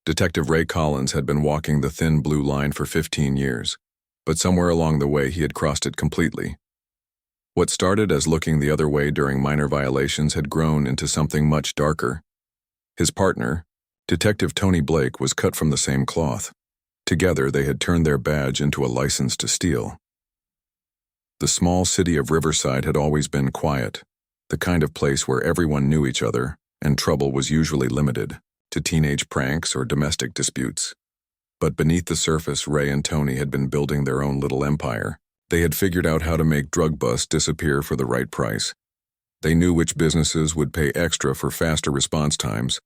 Detective Ray Collins had been walking the thin blue line for 15 years, but somewhere along the way he had crossed it completely. What started as looking the other way during minor violations had grown into something much darker. His partner, Detective Tony Blake, was cut from the same cloth. Together they had turned their badge into a license to steal. The small city of Riverside had always been quiet, the kind of place where everyone knew each other, and trouble was usually limited to teenage pranks or domestic disputes. But beneath the surface, Ray and Tony had been building their own little empire. They had figured out how to make drug busts disappear for the right price. They knew which businesses would pay extra for faster response times,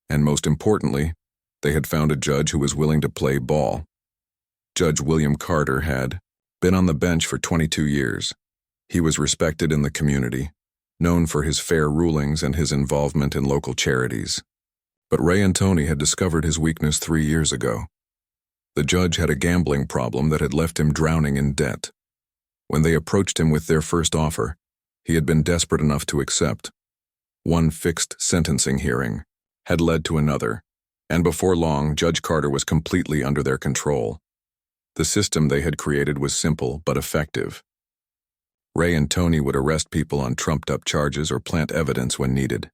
and most importantly, they had found a judge who was willing to play ball. Judge William Carter had been on the bench for 22 years. He was respected in the community, known for his fair rulings and his involvement in local charities. But Ray and Tony had discovered his weakness 3 years ago. The judge had a gambling problem that had left him drowning in debt. When they approached him with their first offer, he had been desperate enough to accept. One fixed sentencing hearing had led to another, and before long, Judge Carter was completely under their control. The system they had created was simple but effective. Ray and Tony would arrest people on trumped-up charges or plant evidence when needed.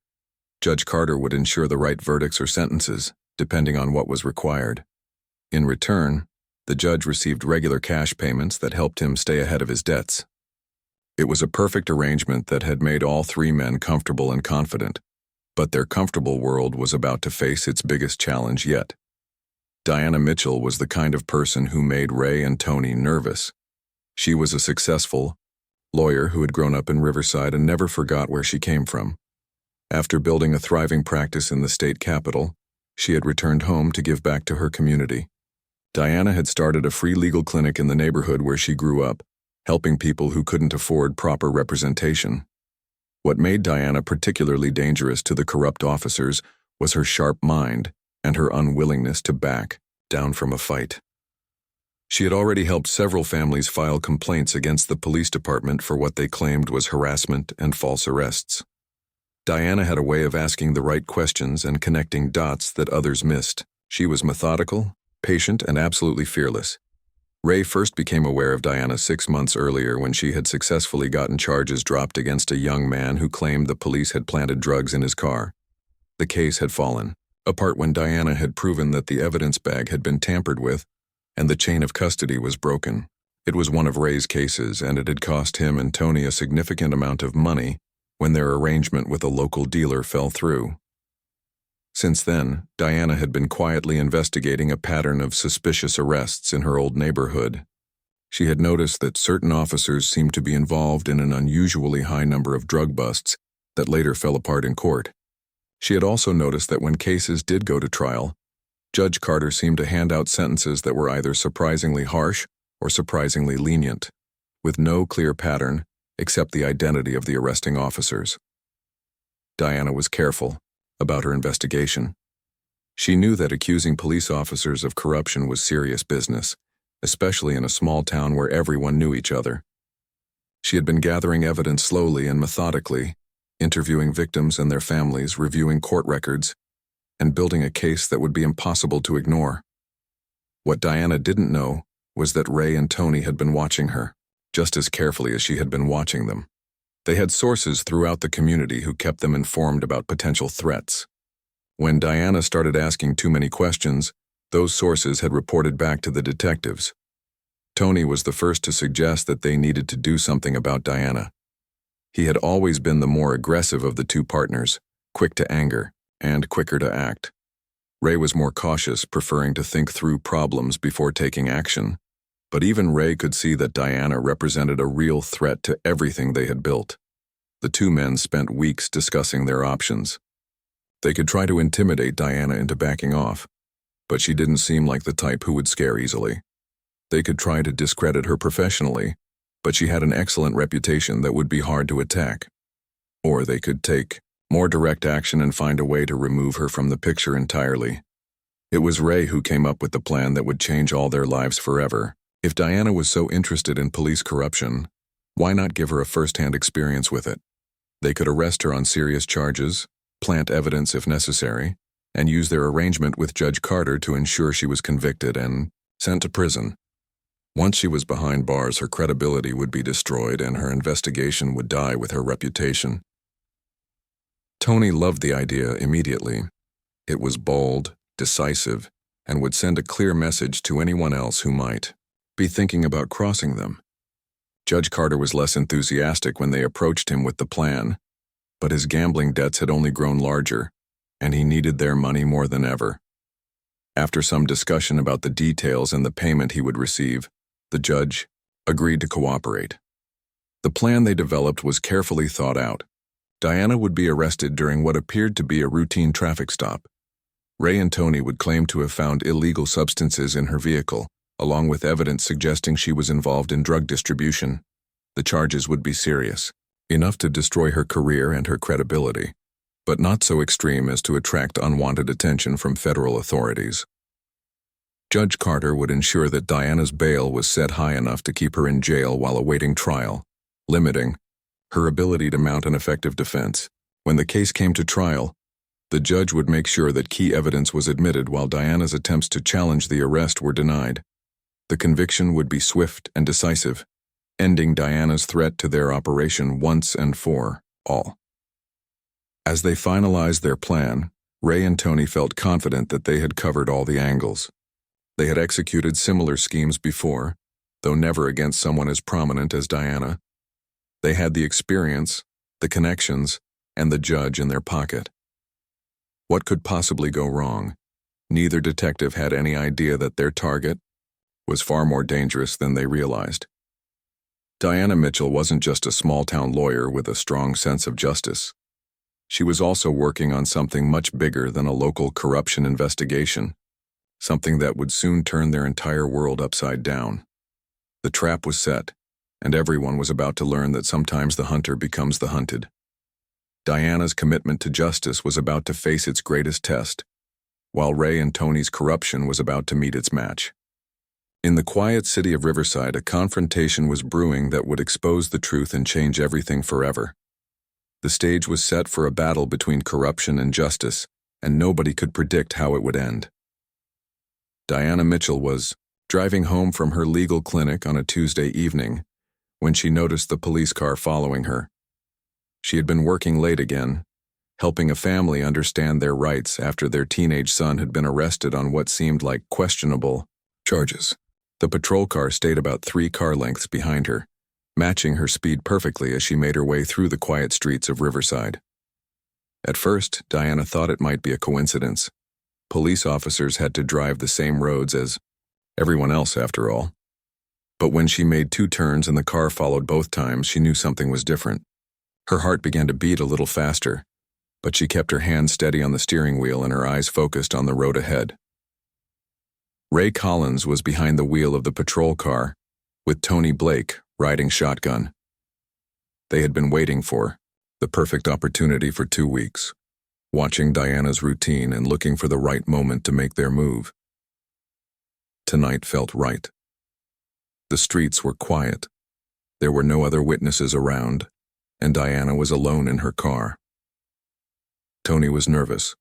Judge Carter would ensure the right verdicts or sentences, depending on what was required. In return, the judge received regular cash payments that helped him stay ahead of his debts. It was a perfect arrangement that had made all three men comfortable and confident, but their comfortable world was about to face its biggest challenge yet. Diana Mitchell was the kind of person who made Ray and Tony nervous. She was a successful lawyer who had grown up in Riverside and never forgot where she came from. After building a thriving practice in the state capital, she had returned home to give back to her community. Diana had started a free legal clinic in the neighborhood where she grew up, helping people who couldn't afford proper representation. What made Diana particularly dangerous to the corrupt officers was her sharp mind and her unwillingness to back down from a fight. She had already helped several families file complaints against the police department for what they claimed was harassment and false arrests. Diana had a way of asking the right questions and connecting dots that others missed. She was methodical, patient, and absolutely fearless. Ray first became aware of Diana 6 months earlier when she had successfully gotten charges dropped against a young man who claimed the police had planted drugs in his car. The case had fallen apart when Diana had proven that the evidence bag had been tampered with and the chain of custody was broken. It was one of Ray's cases, and it had cost him and Tony a significant amount of money when their arrangement with a local dealer fell through. Since then, Diana had been quietly investigating a pattern of suspicious arrests in her old neighborhood. She had noticed that certain officers seemed to be involved in an unusually high number of drug busts that later fell apart in court. She had also noticed that when cases did go to trial, Judge Carter seemed to hand out sentences that were either surprisingly harsh or surprisingly lenient, with no clear pattern except the identity of the arresting officers. Diana was careful about her investigation. She knew that accusing police officers of corruption was serious business, especially in a small town where everyone knew each other. She had been gathering evidence slowly and methodically, interviewing victims and their families, reviewing court records, and building a case that would be impossible to ignore. What Diana didn't know was that Ray and Tony had been watching her, just as carefully as she had been watching them. They had sources throughout the community who kept them informed about potential threats. When Diana started asking too many questions, those sources had reported back to the detectives. Tony was the first to suggest that they needed to do something about Diana. He had always been the more aggressive of the two partners, quick to anger and quicker to act. Ray was more cautious, preferring to think through problems before taking action. But even Ray could see that Diana represented a real threat to everything they had built. The two men spent weeks discussing their options. They could try to intimidate Diana into backing off, but she didn't seem like the type who would scare easily. They could try to discredit her professionally, but she had an excellent reputation that would be hard to attack. Or they could take more direct action and find a way to remove her from the picture entirely. It was Ray who came up with the plan that would change all their lives forever. If Diana was so interested in police corruption, why not give her a first-hand experience with it? They could arrest her on serious charges, plant evidence if necessary, and use their arrangement with Judge Carter to ensure she was convicted and sent to prison. Once she was behind bars, her credibility would be destroyed and her investigation would die with her reputation. Tony loved the idea immediately. It was bold, decisive, and would send a clear message to anyone else who might be thinking about crossing them. Judge Carter was less enthusiastic when they approached him with the plan, but his gambling debts had only grown larger, and he needed their money more than ever. After some discussion about the details and the payment he would receive, the judge agreed to cooperate. The plan they developed was carefully thought out. Diana would be arrested during what appeared to be a routine traffic stop. Ray and Tony would claim to have found illegal substances in her vehicle, along with evidence suggesting she was involved in drug distribution. The charges would be serious, enough to destroy her career and her credibility, but not so extreme as to attract unwanted attention from federal authorities. Judge Carter would ensure that Diana's bail was set high enough to keep her in jail while awaiting trial, limiting her ability to mount an effective defense. When the case came to trial, the judge would make sure that key evidence was admitted while Diana's attempts to challenge the arrest were denied. The conviction would be swift and decisive, ending Diana's threat to their operation once and for all. As they finalized their plan, Ray and Tony felt confident that they had covered all the angles. They had executed similar schemes before, though never against someone as prominent as Diana. They had the experience, the connections, and the judge in their pocket. What could possibly go wrong? Neither detective had any idea that their target was far more dangerous than they realized. Diana Mitchell wasn't just a small-town lawyer with a strong sense of justice. She was also working on something much bigger than a local corruption investigation, something that would soon turn their entire world upside down. The trap was set, and everyone was about to learn that sometimes the hunter becomes the hunted. Diana's commitment to justice was about to face its greatest test, while Ray and Tony's corruption was about to meet its match. In the quiet city of Riverside, a confrontation was brewing that would expose the truth and change everything forever. The stage was set for a battle between corruption and justice, and nobody could predict how it would end. Diana Mitchell was driving home from her legal clinic on a Tuesday evening when she noticed the police car following her. She had been working late again, helping a family understand their rights after their teenage son had been arrested on what seemed like questionable charges. The patrol car stayed about 3 car lengths behind her, matching her speed perfectly as she made her way through the quiet streets of Riverside. At first, Diana thought it might be a coincidence. Police officers had to drive the same roads as everyone else, after all. But when she made 2 turns and the car followed both times, she knew something was different. Her heart began to beat a little faster, but she kept her hand steady on the steering wheel and her eyes focused on the road ahead. Ray Collins was behind the wheel of the patrol car, with Tony Blake riding shotgun. They had been waiting for the perfect opportunity for 2 weeks, watching Diana's routine and looking for the right moment to make their move. Tonight felt right. The streets were quiet. There were no other witnesses around, and Diana was alone in her car. Tony was nervous,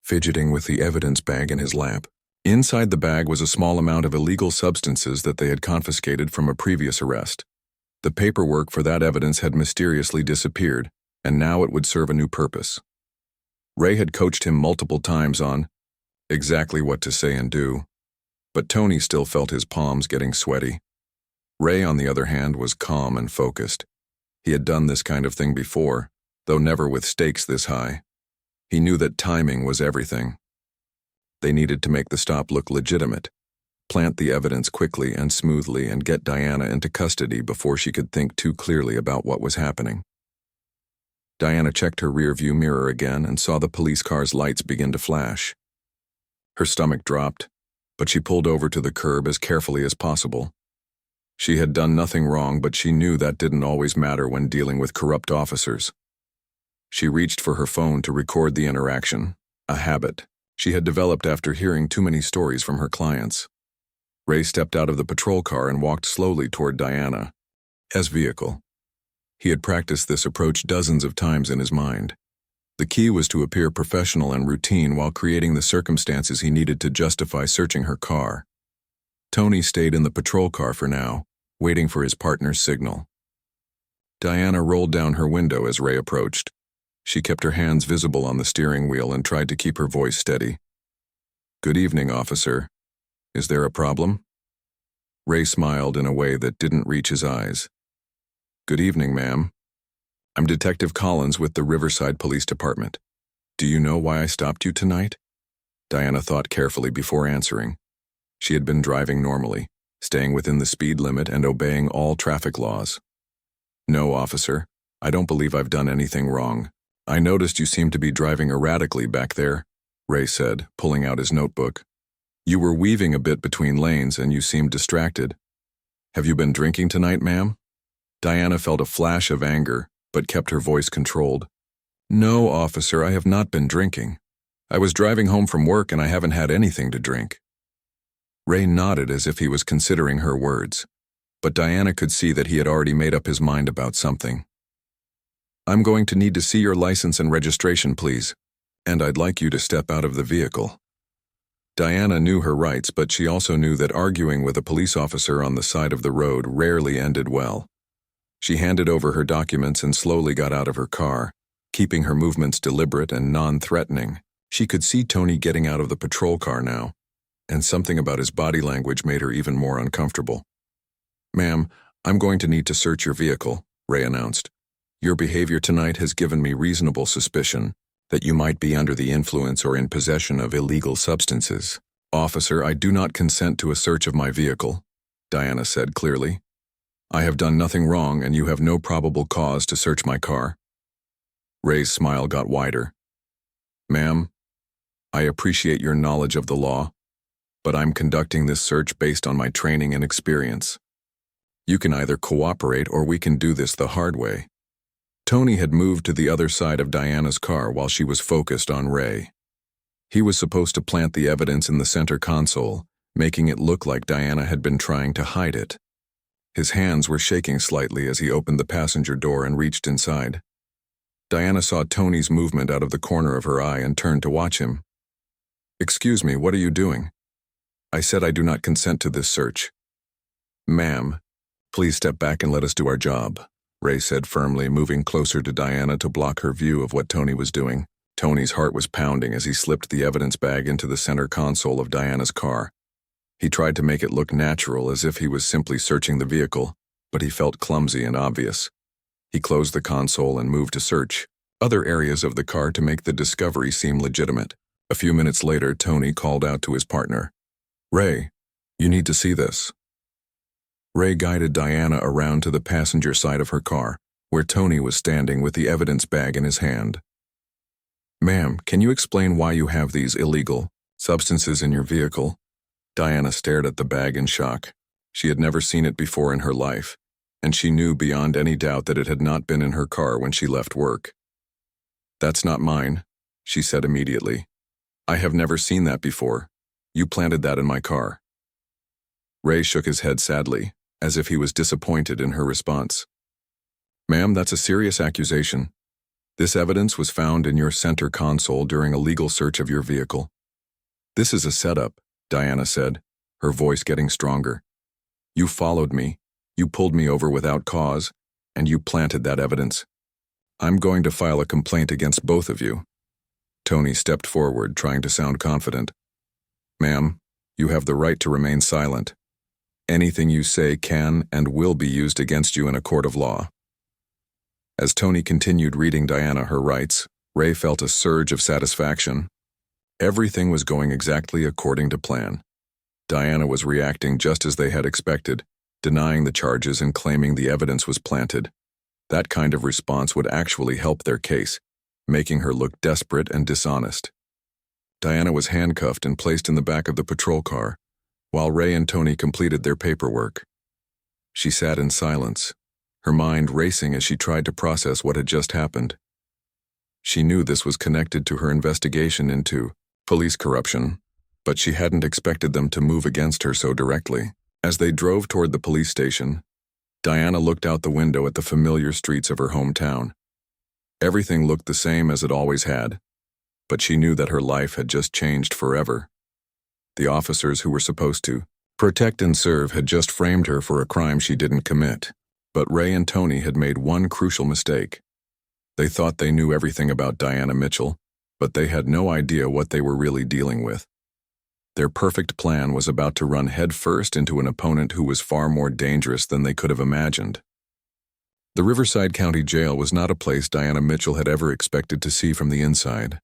fidgeting with the evidence bag in his lap. Inside the bag was a small amount of illegal substances that they had confiscated from a previous arrest. The paperwork for that evidence had mysteriously disappeared, and now it would serve a new purpose. Ray had coached him multiple times on exactly what to say and do, but Tony still felt his palms getting sweaty. Ray, on the other hand, was calm and focused. He had done this kind of thing before, though never with stakes this high. He knew that timing was everything. They needed to make the stop look legitimate, plant the evidence quickly and smoothly, and get Diana into custody before she could think too clearly about what was happening. Diana checked her rearview mirror again and saw the police car's lights begin to flash. Her stomach dropped, but she pulled over to the curb as carefully as possible. She had done nothing wrong, but she knew that didn't always matter when dealing with corrupt officers. She reached for her phone to record the interaction, a habit she had developed after hearing too many stories from her clients. Ray stepped out of the patrol car and walked slowly toward Diana's vehicle. He had practiced this approach dozens of times in his mind. The key was to appear professional and routine while creating the circumstances he needed to justify searching her car. Tony stayed in the patrol car for now, waiting for his partner's signal. Diana rolled down her window as Ray approached. She kept her hands visible on the steering wheel and tried to keep her voice steady. "Good evening, officer. Is there a problem?" Ray smiled in a way that didn't reach his eyes. "Good evening, ma'am. I'm Detective Collins with the Riverside Police Department. Do you know why I stopped you tonight?" Diana thought carefully before answering. She had been driving normally, staying within the speed limit and obeying all traffic laws. "No, officer. I don't believe I've done anything wrong. I noticed you seemed to be driving erratically back there," Ray said, pulling out his notebook. "You were weaving a bit between lanes and you seemed distracted. Have you been drinking tonight, ma'am?" Diana felt a flash of anger, but kept her voice controlled. "No, officer, I have not been drinking. I was driving home from work and I haven't had anything to drink." Ray nodded as if he was considering her words, but Diana could see that he had already made up his mind about something. "I'm going to need to see your license and registration, please, and I'd like you to step out of the vehicle." Diana knew her rights, but she also knew that arguing with a police officer on the side of the road rarely ended well. She handed over her documents and slowly got out of her car, keeping her movements deliberate and non-threatening. She could see Tony getting out of the patrol car now, and something about his body language made her even more uncomfortable. "Ma'am, I'm going to need to search your vehicle," Ray announced. "Your behavior tonight has given me reasonable suspicion that you might be under the influence or in possession of illegal substances." "Officer, I do not consent to a search of my vehicle," Diana said clearly. "I have done nothing wrong and you have no probable cause to search my car." Ray's smile got wider. "Ma'am, I appreciate your knowledge of the law, but I'm conducting this search based on my training and experience. You can either cooperate or we can do this the hard way." Tony had moved to the other side of Diana's car while she was focused on Ray. He was supposed to plant the evidence in the center console, making it look like Diana had been trying to hide it. His hands were shaking slightly as he opened the passenger door and reached inside. Diana saw Tony's movement out of the corner of her eye and turned to watch him. "Excuse me, what are you doing?" "I said I do not consent to this search." "Ma'am, please step back and let us do our job," Ray said firmly, moving closer to Diana to block her view of what Tony was doing. Tony's heart was pounding as he slipped the evidence bag into the center console of Diana's car. He tried to make it look natural, as if he was simply searching the vehicle, but he felt clumsy and obvious. He closed the console and moved to search other areas of the car to make the discovery seem legitimate. A few minutes later, Tony called out to his partner. "Ray, you need to see this." Ray guided Diana around to the passenger side of her car, where Tony was standing with the evidence bag in his hand. "Ma'am, can you explain why you have these illegal substances in your vehicle?" Diana stared at the bag in shock. She had never seen it before in her life, and she knew beyond any doubt that it had not been in her car when she left work. "That's not mine," she said immediately. "I have never seen that before. You planted that in my car." Ray shook his head sadly, as if he was disappointed in her response. "Ma'am, that's a serious accusation. This evidence was found in your center console during a legal search of your vehicle." "This is a setup," Diana said, her voice getting stronger. "You followed me, you pulled me over without cause, and you planted that evidence. I'm going to file a complaint against both of you." Tony stepped forward, trying to sound confident. "Ma'am, you have the right to remain silent. Anything you say can and will be used against you in a court of law." As Tony continued reading Diana her rights, Ray felt a surge of satisfaction. Everything was going exactly according to plan. Diana was reacting just as they had expected, denying the charges and claiming the evidence was planted. That kind of response would actually help their case, making her look desperate and dishonest. Diana was handcuffed and placed in the back of the patrol car, while Ray and Tony completed their paperwork. She sat in silence, her mind racing as she tried to process what had just happened. She knew this was connected to her investigation into police corruption, but she hadn't expected them to move against her so directly. As they drove toward the police station, Diana looked out the window at the familiar streets of her hometown. Everything looked the same as it always had, but she knew that her life had just changed forever. The officers who were supposed to protect and serve had just framed her for a crime she didn't commit. But Ray and Tony had made one crucial mistake. They thought they knew everything about Diana Mitchell, but they had no idea what they were really dealing with. Their perfect plan was about to run headfirst into an opponent who was far more dangerous than they could have imagined. The Riverside County Jail was not a place Diana Mitchell had ever expected to see from the inside.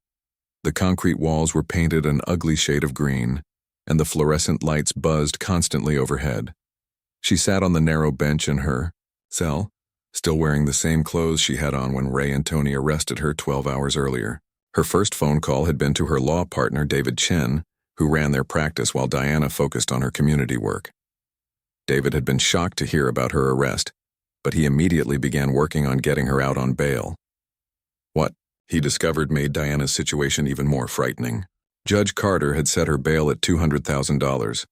The concrete walls were painted an ugly shade of green, and the fluorescent lights buzzed constantly overhead. She sat on the narrow bench in her cell, still wearing the same clothes she had on when Ray and Tony arrested her 12 hours earlier. Her first phone call had been to her law partner, David Chen, who ran their practice while Diana focused on her community work. David had been shocked to hear about her arrest, but he immediately began working on getting her out on bail. What he discovered made Diana's situation even more frightening. Judge Carter had set her bail at $200,000,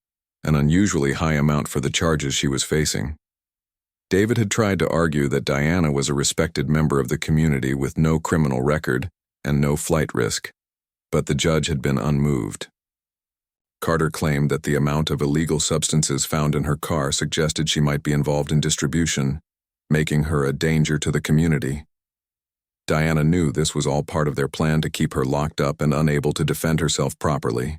an unusually high amount for the charges she was facing. David had tried to argue that Diana was a respected member of the community with no criminal record and no flight risk, but the judge had been unmoved. Carter claimed that the amount of illegal substances found in her car suggested she might be involved in distribution, making her a danger to the community. Diana knew this was all part of their plan to keep her locked up and unable to defend herself properly.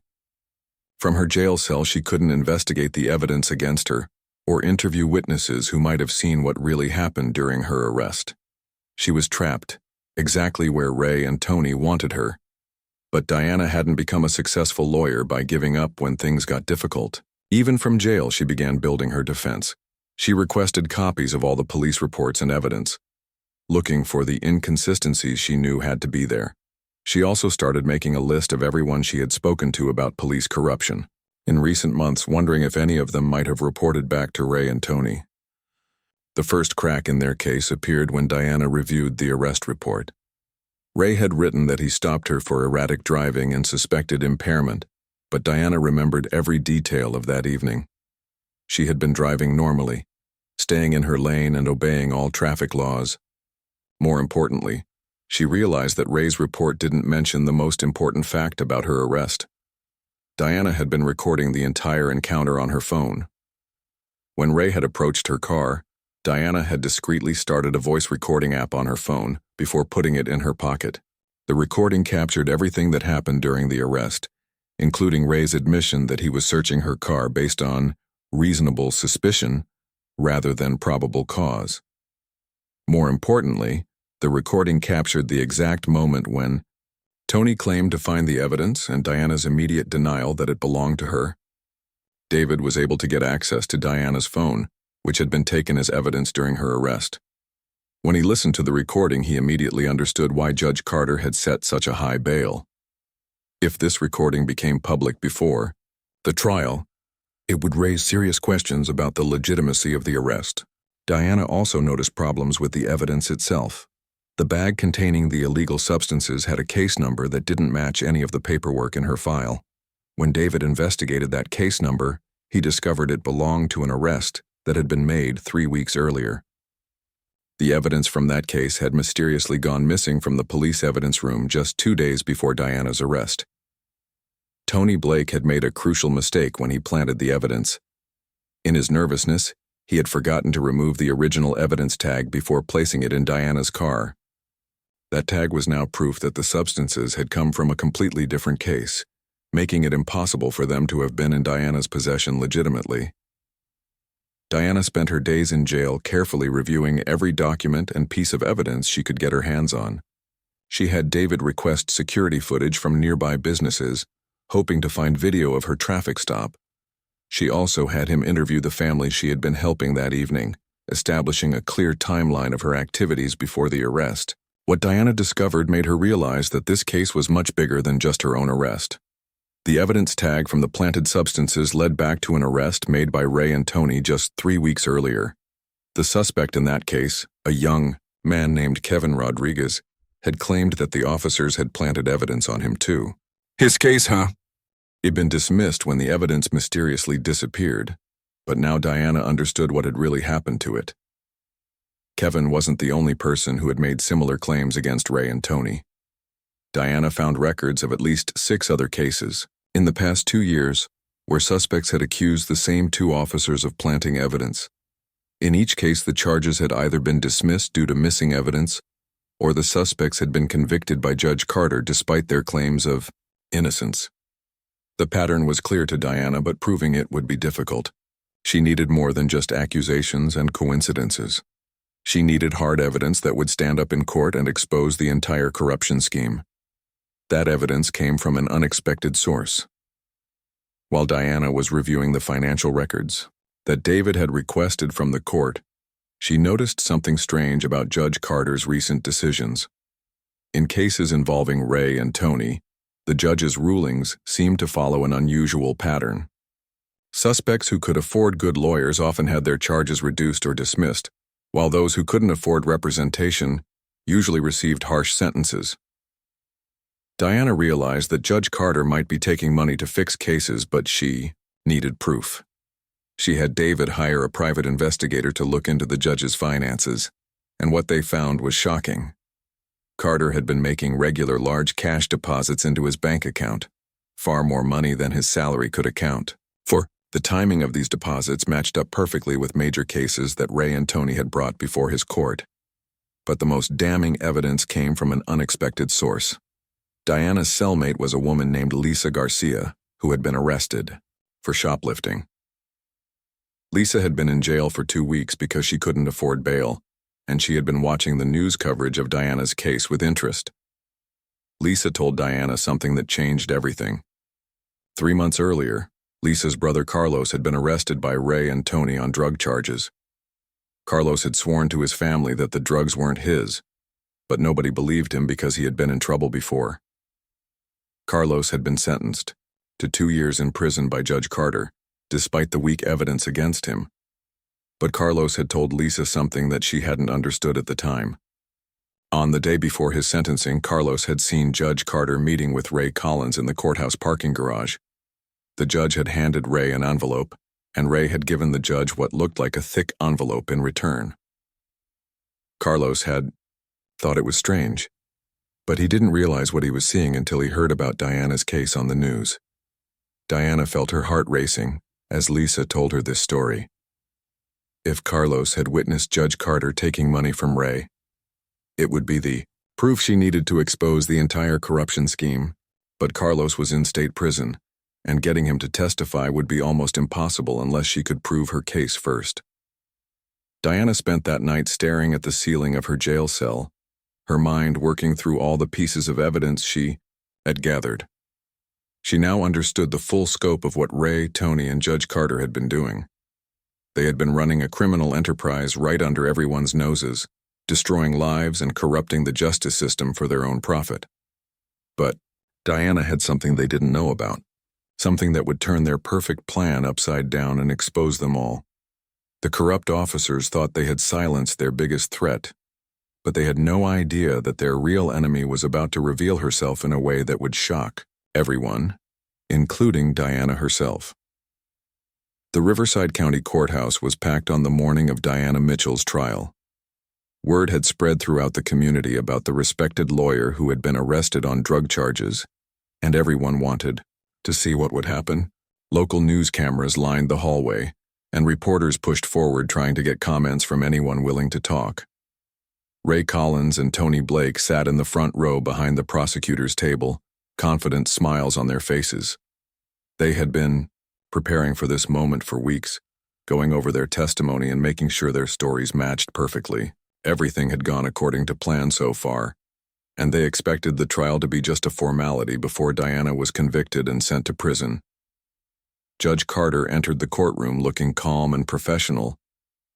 From her jail cell, she couldn't investigate the evidence against her or interview witnesses who might have seen what really happened during her arrest. She was trapped, exactly where Ray and Tony wanted her. But Diana hadn't become a successful lawyer by giving up when things got difficult. Even from jail, she began building her defense. She requested copies of all the police reports and evidence, looking for the inconsistencies she knew had to be there. She also started making a list of everyone she had spoken to about police corruption in recent months, wondering if any of them might have reported back to Ray and Tony. The first crack in their case appeared when Diana reviewed the arrest report. Ray had written that he stopped her for erratic driving and suspected impairment, but Diana remembered every detail of that evening. She had been driving normally, staying in her lane and obeying all traffic laws. More importantly, she realized that Ray's report didn't mention the most important fact about her arrest. Diana had been recording the entire encounter on her phone. When Ray had approached her car, Diana had discreetly started a voice recording app on her phone before putting it in her pocket. The recording captured everything that happened during the arrest, including Ray's admission that he was searching her car based on reasonable suspicion rather than probable cause. More importantly, the recording captured the exact moment when Tony claimed to find the evidence and Diana's immediate denial that it belonged to her. David was able to get access to Diana's phone, which had been taken as evidence during her arrest. When he listened to the recording, he immediately understood why Judge Carter had set such a high bail. If this recording became public before the trial, it would raise serious questions about the legitimacy of the arrest. Diana also noticed problems with the evidence itself. The bag containing the illegal substances had a case number that didn't match any of the paperwork in her file. When David investigated that case number, he discovered it belonged to an arrest that had been made 3 weeks earlier. The evidence from that case had mysteriously gone missing from the police evidence room just 2 days before Diana's arrest. Tony Blake had made a crucial mistake when he planted the evidence. In his nervousness, he had forgotten to remove the original evidence tag before placing it in Diana's car. That tag was now proof that the substances had come from a completely different case, making it impossible for them to have been in Diana's possession legitimately. Diana spent her days in jail carefully reviewing every document and piece of evidence she could get her hands on. She had David request security footage from nearby businesses, hoping to find video of her traffic stop. She also had him interview the family she had been helping that evening, establishing a clear timeline of her activities before the arrest. What Diana discovered made her realize that this case was much bigger than just her own arrest. The evidence tag from the planted substances led back to an arrest made by Ray and Tony just 3 weeks earlier. The suspect in that case, a young man named Kevin Rodriguez, had claimed that the officers had planted evidence on him too. His case, huh? He'd been dismissed when the evidence mysteriously disappeared, but now Diana understood what had really happened to it. Kevin wasn't the only person who had made similar claims against Ray and Tony. Diana found records of at least 6 other cases in the past 2 years where suspects had accused the same 2 officers of planting evidence. In each case, the charges had either been dismissed due to missing evidence, or the suspects had been convicted by Judge Carter despite their claims of innocence. The pattern was clear to Diana, but proving it would be difficult. She needed more than just accusations and coincidences. She needed hard evidence that would stand up in court and expose the entire corruption scheme. That evidence came from an unexpected source. While Diana was reviewing the financial records that David had requested from the court, she noticed something strange about Judge Carter's recent decisions. In cases involving Ray and Tony, the judge's rulings seemed to follow an unusual pattern. Suspects who could afford good lawyers often had their charges reduced or dismissed, while those who couldn't afford representation usually received harsh sentences. Diana realized that Judge Carter might be taking money to fix cases, but she needed proof. She had David hire a private investigator to look into the judge's finances, and what they found was shocking. Carter had been making regular large cash deposits into his bank account, far more money than his salary could account for. The timing of these deposits matched up perfectly with major cases that Ray and Tony had brought before his court. But the most damning evidence came from an unexpected source. Diana's cellmate was a woman named Lisa Garcia, who had been arrested for shoplifting. Lisa had been in jail for 2 weeks because she couldn't afford bail, and she had been watching the news coverage of Diana's case with interest. Lisa told Diana something that changed everything. 3 months earlier, Lisa's brother Carlos had been arrested by Ray and Tony on drug charges. Carlos had sworn to his family that the drugs weren't his, but nobody believed him because he had been in trouble before. Carlos had been sentenced to 2 years in prison by Judge Carter, despite the weak evidence against him. But Carlos had told Lisa something that she hadn't understood at the time. On the day before his sentencing, Carlos had seen Judge Carter meeting with Ray Collins in the courthouse parking garage. The judge had handed Ray an envelope, and Ray had given the judge what looked like a thick envelope in return. Carlos had thought it was strange, but he didn't realize what he was seeing until he heard about Diana's case on the news. Diana felt her heart racing as Lisa told her this story. If Carlos had witnessed Judge Carter taking money from Ray, it would be the proof she needed to expose the entire corruption scheme. But Carlos was in state prison, and getting him to testify would be almost impossible unless she could prove her case first. Diana spent that night staring at the ceiling of her jail cell, her mind working through all the pieces of evidence she had gathered. She now understood the full scope of what Ray, Tony, and Judge Carter had been doing. They had been running a criminal enterprise right under everyone's noses, destroying lives and corrupting the justice system for their own profit. But Diana had something they didn't know about. Something that would turn their perfect plan upside down and expose them all. The corrupt officers thought they had silenced their biggest threat, but they had no idea that their real enemy was about to reveal herself in a way that would shock everyone, including Diana herself. The Riverside County Courthouse was packed on the morning of Diana Mitchell's trial. Word had spread throughout the community about the respected lawyer who had been arrested on drug charges, and everyone wanted to see what would happen. Local news cameras lined the hallway, and reporters pushed forward trying to get comments from anyone willing to talk. Ray Collins and Tony Blake sat in the front row behind the prosecutor's table, confident smiles on their faces. They had been preparing for this moment for weeks, going over their testimony and making sure their stories matched perfectly. Everything had gone according to plan so far, and they expected the trial to be just a formality before Diana was convicted and sent to prison. Judge Carter entered the courtroom looking calm and professional,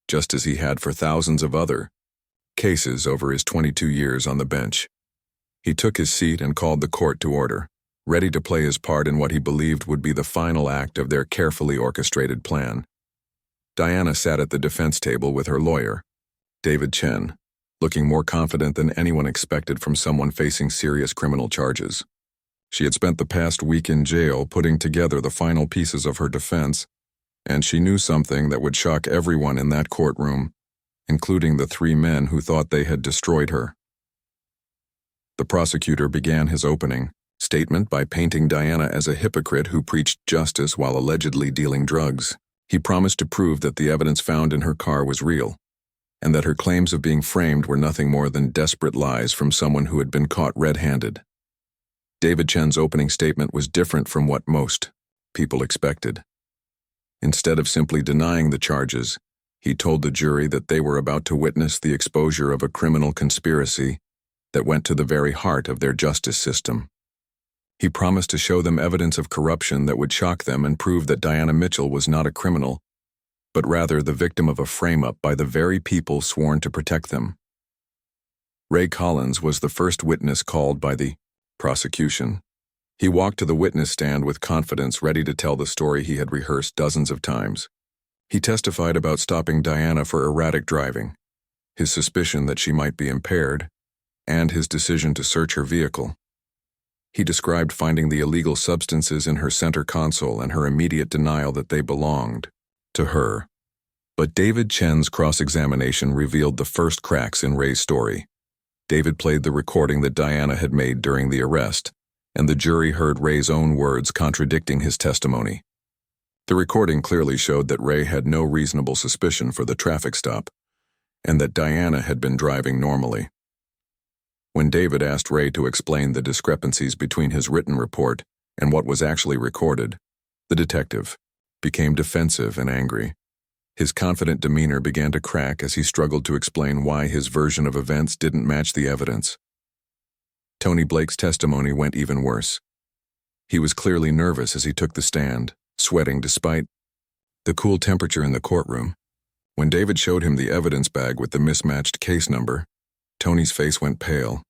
just as he had for thousands of other cases over his 22 years on the bench. He took his seat and called the court to order, ready to play his part in what he believed would be the final act of their carefully orchestrated plan. Diana sat at the defense table with her lawyer, David Chen, looking more confident than anyone expected from someone facing serious criminal charges. She had spent the past week in jail putting together the final pieces of her defense, and she knew something that would shock everyone in that courtroom. including the 3 men who thought they had destroyed her. The prosecutor began his opening statement by painting Diana as a hypocrite who preached justice while allegedly dealing drugs. He promised to prove that the evidence found in her car was real, and that her claims of being framed were nothing more than desperate lies from someone who had been caught red-handed. David Chen's opening statement was different from what most people expected. Instead of simply denying the charges, he told the jury that they were about to witness the exposure of a criminal conspiracy that went to the very heart of their justice system. He promised to show them evidence of corruption that would shock them and prove that Diana Mitchell was not a criminal, but rather the victim of a frame-up by the very people sworn to protect them. Ray Collins was the first witness called by the prosecution. He walked to the witness stand with confidence, ready to tell the story he had rehearsed dozens of times. He testified about stopping Diana for erratic driving, his suspicion that she might be impaired, and his decision to search her vehicle. He described finding the illegal substances in her center console and her immediate denial that they belonged to her. But David Chen's cross-examination revealed the first cracks in Ray's story. David played the recording that Diana had made during the arrest, and the jury heard Ray's own words contradicting his testimony. The recording clearly showed that Ray had no reasonable suspicion for the traffic stop, and that Diana had been driving normally. When David asked Ray to explain the discrepancies between his written report and what was actually recorded, the detective became defensive and angry. His confident demeanor began to crack as he struggled to explain why his version of events didn't match the evidence. Tony Blake's testimony went even worse. He was clearly nervous as he took the stand, sweating despite the cool temperature in the courtroom. When David showed him the evidence bag with the mismatched case number, Tony's face went pale.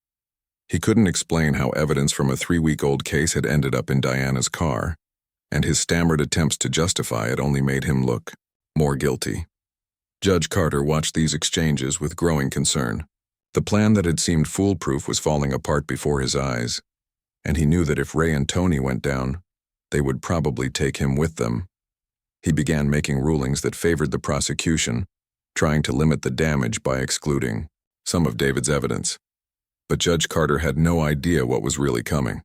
He couldn't explain how evidence from a 3-week-old case had ended up in Diana's car, and his stammered attempts to justify it only made him look more guilty. Judge Carter watched these exchanges with growing concern. The plan that had seemed foolproof was falling apart before his eyes, and he knew that if Ray and Tony went down, they would probably take him with them. He began making rulings that favored the prosecution, trying to limit the damage by excluding some of David's evidence. But Judge Carter had no idea what was really coming.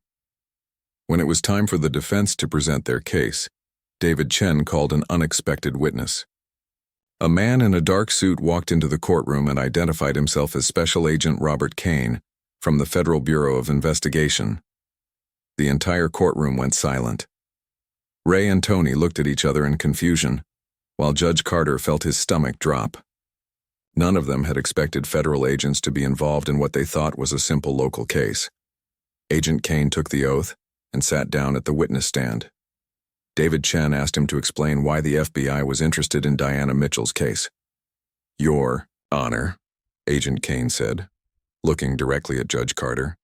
When it was time for the defense to present their case, David Chen called an unexpected witness. A man in a dark suit walked into the courtroom and identified himself as Special Agent Robert Kane from the Federal Bureau of Investigation. The entire courtroom went silent. Ray and Tony looked at each other in confusion, while Judge Carter felt his stomach drop. None of them had expected federal agents to be involved in what they thought was a simple local case. Agent Kane took the oath and sat down at the witness stand. David Chen asked him to explain why the FBI was interested in Diana Mitchell's case. "Your Honor," Agent Kane said, looking directly at Judge Carter.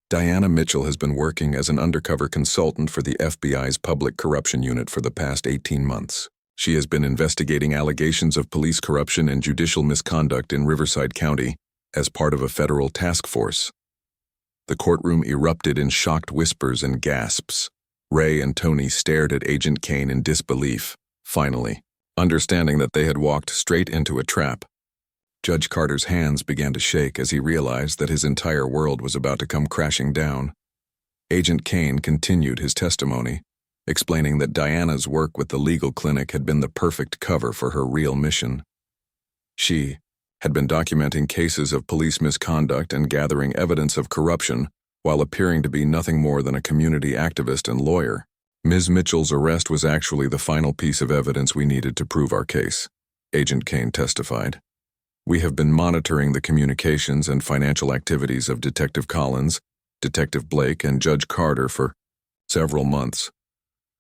"Diana Mitchell has been working as an undercover consultant for the FBI's Public Corruption Unit for the past 18 months. She has been investigating allegations of police corruption and judicial misconduct in Riverside County as part of a federal task force." The courtroom erupted in shocked whispers and gasps. Ray and Tony stared at Agent Kane in disbelief, finally, understanding that they had walked straight into a trap. Judge Carter's hands began to shake as he realized that his entire world was about to come crashing down. Agent Kane continued his testimony, explaining that Diana's work with the legal clinic had been the perfect cover for her real mission. She had been documenting cases of police misconduct and gathering evidence of corruption while appearing to be nothing more than a community activist and lawyer. Ms. Mitchell's arrest was actually the final piece of evidence we needed to prove our case, Agent Kane testified. "We have been monitoring the communications and financial activities of Detective Collins, Detective Blake, and Judge Carter for several months.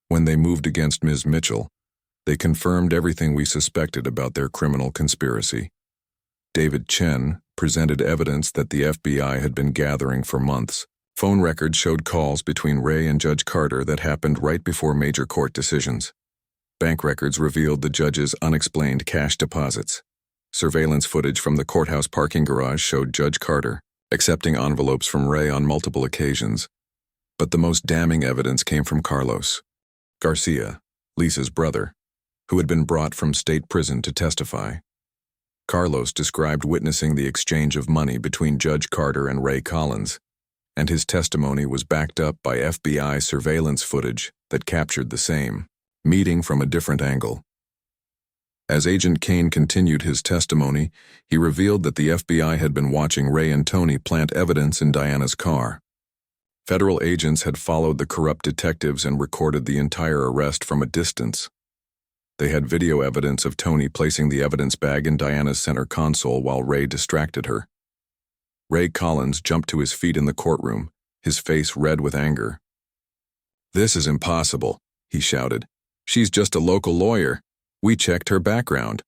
When they moved against Ms. Mitchell, they confirmed everything we suspected about their criminal conspiracy. David Chen presented evidence that the FBI had been gathering for months. Phone records showed calls between Ray and Judge Carter that happened right before major court decisions. Bank records revealed the judge's unexplained cash deposits. Surveillance footage from the courthouse parking garage showed Judge Carter accepting envelopes from Ray on multiple occasions. But the most damning evidence came from Carlos Garcia, Lisa's brother, who had been brought from state prison to testify. Carlos described witnessing the exchange of money between Judge Carter and Ray Collins, and his testimony was backed up by FBI surveillance footage that captured the same meeting from a different angle. As Agent Kane continued his testimony, he revealed that the FBI had been watching Ray and Tony plant evidence in Diana's car. Federal agents had followed the corrupt detectives and recorded the entire arrest from a distance. They had video evidence of Tony placing the evidence bag in Diana's center console while Ray distracted her. Ray Collins jumped to his feet in the courtroom, his face red with anger. "This is impossible," he shouted. "She's just a local lawyer. We checked her background."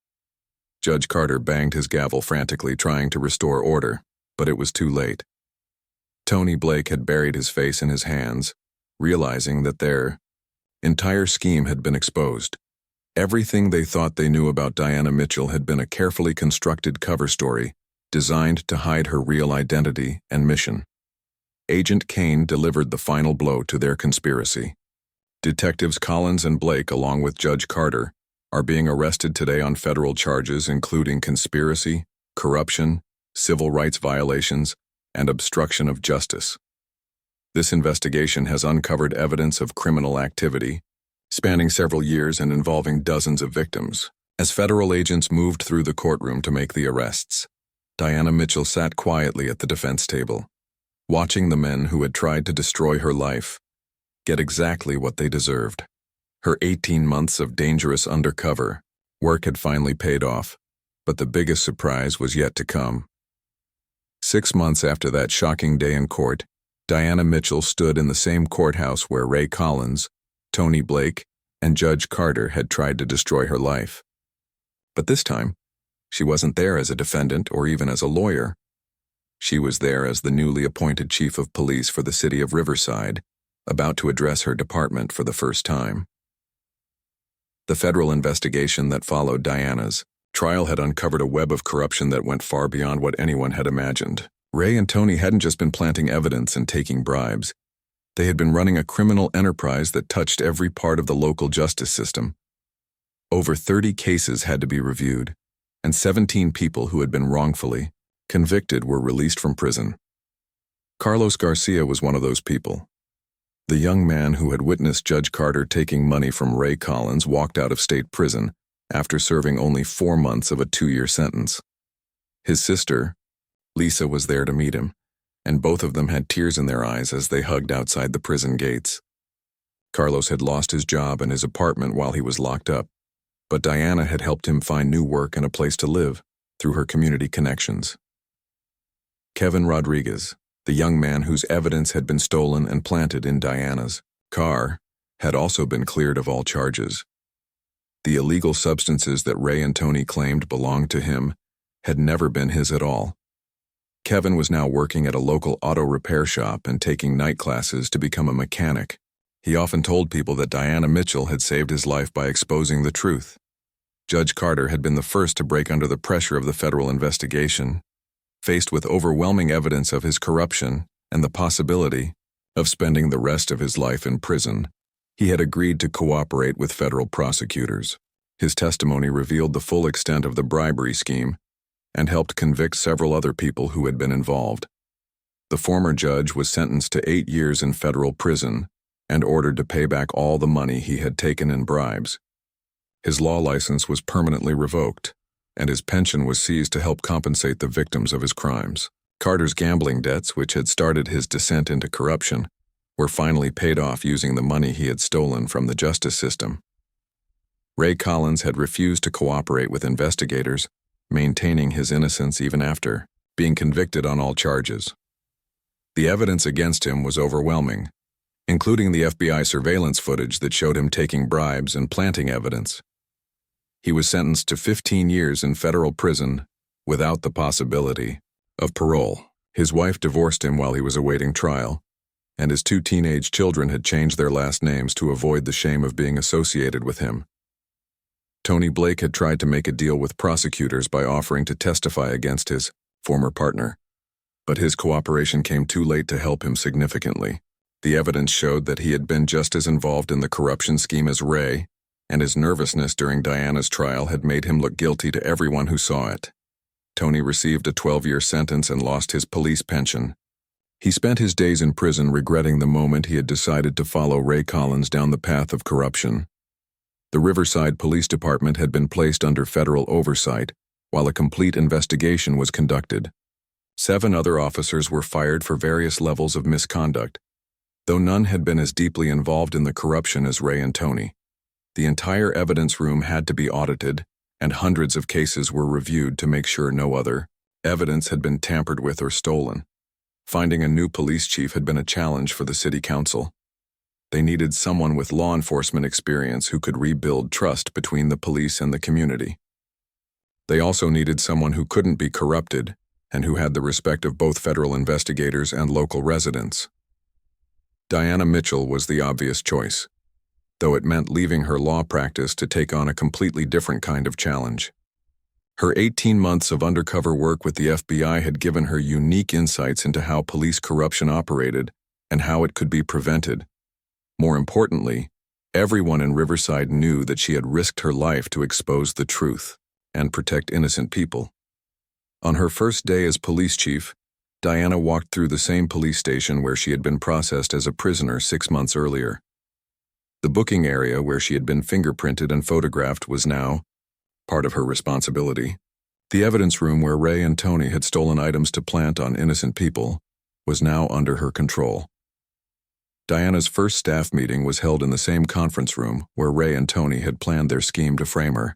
Judge Carter banged his gavel frantically, trying to restore order, but it was too late. Tony Blake had buried his face in his hands, realizing that their entire scheme had been exposed. Everything they thought they knew about Diana Mitchell had been a carefully constructed cover story designed to hide her real identity and mission. Agent Kane delivered the final blow to their conspiracy. Detectives Collins and Blake, along with Judge Carter, are being arrested today on federal charges including conspiracy, corruption, civil rights violations, and obstruction of justice. This investigation has uncovered evidence of criminal activity, spanning several years and involving dozens of victims. As federal agents moved through the courtroom to make the arrests, Diana Mitchell sat quietly at the defense table, watching the men who had tried to destroy her life get exactly what they deserved. Her 18 months of dangerous undercover work had finally paid off, but the biggest surprise was yet to come. 6 months after that shocking day in court, Diana Mitchell stood in the same courthouse where Ray Collins, Tony Blake, and Judge Carter had tried to destroy her life. But this time, she wasn't there as a defendant or even as a lawyer. She was there as the newly appointed chief of police for the city of Riverside, about to address her department for the first time. The federal investigation that followed Diana's trial had uncovered a web of corruption that went far beyond what anyone had imagined. Ray and Tony hadn't just been planting evidence and taking bribes. They had been running a criminal enterprise that touched every part of the local justice system. Over 30 cases had to be reviewed, and 17 people who had been wrongfully convicted were released from prison. Carlos Garcia was one of those people. The young man who had witnessed Judge Carter taking money from Ray Collins walked out of state prison after serving only 4 months of a 2-year sentence. His sister, Lisa, was there to meet him, and both of them had tears in their eyes as they hugged outside the prison gates. Carlos had lost his job and his apartment while he was locked up, but Diana had helped him find new work and a place to live through her community connections. Kevin Rodriguez, the young man whose evidence had been stolen and planted in Diana's car, had also been cleared of all charges. The illegal substances that Ray and Tony claimed belonged to him had never been his at all. Kevin was now working at a local auto repair shop and taking night classes to become a mechanic. He often told people that Diana Mitchell had saved his life by exposing the truth. Judge Carter had been the first to break under the pressure of the federal investigation. Faced with overwhelming evidence of his corruption and the possibility of spending the rest of his life in prison, he had agreed to cooperate with federal prosecutors. His testimony revealed the full extent of the bribery scheme and helped convict several other people who had been involved. The former judge was sentenced to 8 years in federal prison and ordered to pay back all the money he had taken in bribes. His law license was permanently revoked, and his pension was seized to help compensate the victims of his crimes. Carter's gambling debts, which had started his descent into corruption, were finally paid off using the money he had stolen from the justice system. Ray Collins had refused to cooperate with investigators, maintaining his innocence even after being convicted on all charges. The evidence against him was overwhelming, including the FBI surveillance footage that showed him taking bribes and planting evidence. He was sentenced to 15 years in federal prison without the possibility of parole. His wife divorced him while he was awaiting trial, and his 2 teenage children had changed their last names to avoid the shame of being associated with him. Tony Blake had tried to make a deal with prosecutors by offering to testify against his former partner, but his cooperation came too late to help him significantly. The evidence showed that he had been just as involved in the corruption scheme as Ray, and his nervousness during Diana's trial had made him look guilty to everyone who saw it. Tony received a 12-year sentence and lost his police pension. He spent his days in prison regretting the moment he had decided to follow Ray Collins down the path of corruption. The Riverside Police Department had been placed under federal oversight, while a complete investigation was conducted. 7 other officers were fired for various levels of misconduct, though none had been as deeply involved in the corruption as Ray and Tony. The entire evidence room had to be audited, and hundreds of cases were reviewed to make sure no other evidence had been tampered with or stolen. Finding a new police chief had been a challenge for the city council. They needed someone with law enforcement experience who could rebuild trust between the police and the community. They also needed someone who couldn't be corrupted and who had the respect of both federal investigators and local residents. Diana Mitchell was the obvious choice, though it meant leaving her law practice to take on a completely different kind of challenge. Her 18 months of undercover work with the FBI had given her unique insights into how police corruption operated and how it could be prevented. More importantly, everyone in Riverside knew that she had risked her life to expose the truth and protect innocent people. On her first day as police chief, Diana walked through the same police station where she had been processed as a prisoner 6 months earlier. The booking area where she had been fingerprinted and photographed was now part of her responsibility. The evidence room where Ray and Tony had stolen items to plant on innocent people was now under her control. Diana's first staff meeting was held in the same conference room where Ray and Tony had planned their scheme to frame her.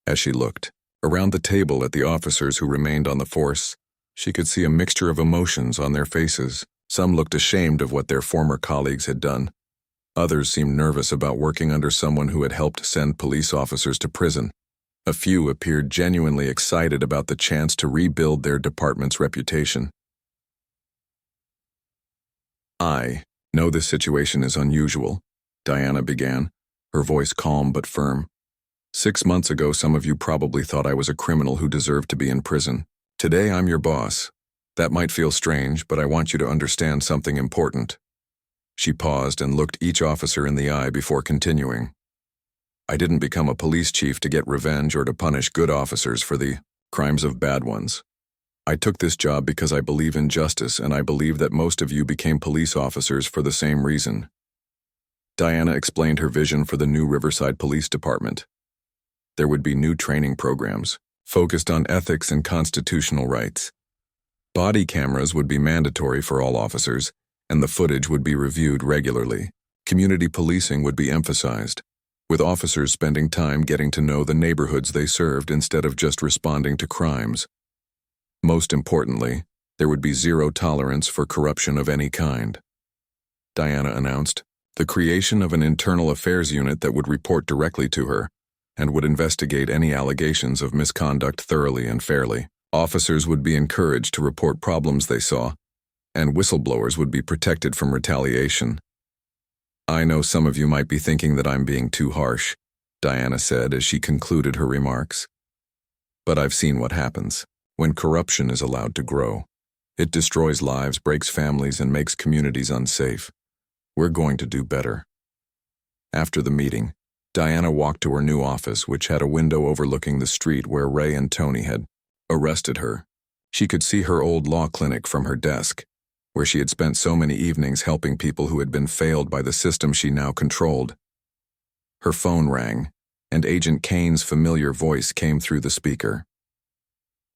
As she looked around the table at the officers who remained on the force, she could see a mixture of emotions on their faces. Some looked ashamed of what their former colleagues had done. Others seemed nervous about working under someone who had helped send police officers to prison. A few appeared genuinely excited about the chance to rebuild their department's reputation. "I know this situation is unusual," Diana began, her voice calm but firm. "6 months ago, some of you probably thought I was a criminal who deserved to be in prison. Today, I'm your boss. That might feel strange, but I want you to understand something important." She paused and looked each officer in the eye before continuing. "I didn't become a police chief to get revenge or to punish good officers for the crimes of bad ones. I took this job because I believe in justice, and I believe that most of you became police officers for the same reason." Diana explained her vision for the new Riverside Police Department. There would be new training programs, focused on ethics and constitutional rights. Body cameras would be mandatory for all officers, and the footage would be reviewed regularly. Community policing would be emphasized, with officers spending time getting to know the neighborhoods they served instead of just responding to crimes. Most importantly, there would be zero tolerance for corruption of any kind. Diana announced the creation of an internal affairs unit that would report directly to her and would investigate any allegations of misconduct thoroughly and fairly. Officers would be encouraged to report problems they saw, and whistleblowers would be protected from retaliation. "I know some of you might be thinking that I'm being too harsh," Diana said as she concluded her remarks. "But I've seen what happens when corruption is allowed to grow. It destroys lives, breaks families, and makes communities unsafe. We're going to do better." After the meeting, Diana walked to her new office, which had a window overlooking the street where Ray and Tony had arrested her. She could see her old law clinic from her desk, where she had spent so many evenings helping people who had been failed by the system she now controlled. Her phone rang, and Agent Kane's familiar voice came through the speaker.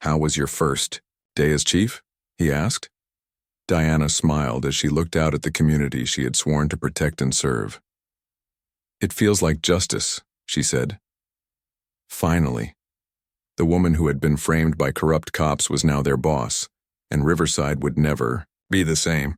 "How was your first day as chief?" he asked. Diana smiled as she looked out at the community she had sworn to protect and serve. "It feels like justice," she said. Finally. The woman who had been framed by corrupt cops was now their boss, and Riverside would never be the same.